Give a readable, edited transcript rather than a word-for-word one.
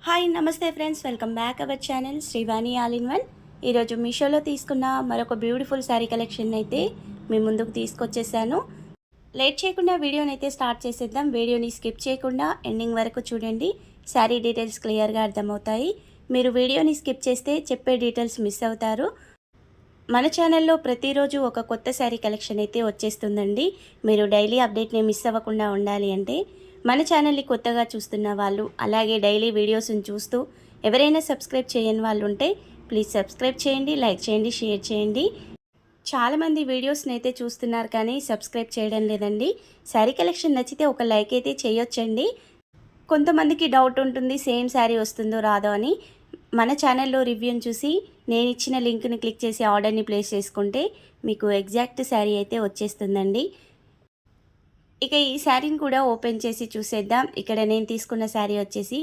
Hi నమస్తే friends, welcome back our channel Srivani all in one. ఈరోజు మీషోలో తీసుకున్న మరొక బ్యూటిఫుల్ శారీ కలెక్షన్ అయితే మీ ముందుకు తీసుకొచ్చేసాను. లేట్ చేయకుండా వీడియోని అయితే స్టార్ట్ చేసేద్దాం. వీడియోని స్కిప్ చేయకుండా ఎండింగ్ వరకు చూడండి. శారీ డీటెయిల్స్ క్లియర్గా అర్థమవుతాయి. మీరు వీడియోని స్కిప్ చేస్తే చెప్పే డీటెయిల్స్ మిస్ అవుతారు. మన ఛానల్లో ప్రతిరోజు ఒక కొత్త శారీ కలెక్షన్ అయితే వచ్చేస్తుందండి. మీరు డైలీ అప్డేట్ని మిస్ అవ్వకుండా ఉండాలి అంటే మన ఛానల్ని కొత్తగా చూస్తున్న వాళ్ళు, అలాగే డైలీ వీడియోస్ని చూస్తూ ఎవరైనా సబ్స్క్రైబ్ చేయని వాళ్ళు ఉంటే ప్లీజ్ సబ్స్క్రైబ్ చేయండి, లైక్ చేయండి, షేర్ చేయండి. చాలామంది వీడియోస్ని అయితే చూస్తున్నారు కానీ సబ్స్క్రైబ్ చేయడం లేదండి. శారీ కలెక్షన్ నచ్చితే ఒక లైక్ అయితే చేయొచ్చండి. కొంతమందికి డౌట్ ఉంటుంది సేమ్ శారీ వస్తుందో రాదో అని. మన ఛానల్లో రివ్యూని చూసి నేను ఇచ్చిన లింక్ని క్లిక్ చేసి ఆర్డర్ని ప్లేస్ చేసుకుంటే మీకు ఎగ్జాక్ట్ శారీ అయితే వచ్చేస్తుందండి. ఇక ఈ శారీని కూడా ఓపెన్ చేసి చూసేద్దాం. ఇక్కడ నేను తీసుకున్న శారీ వచ్చేసి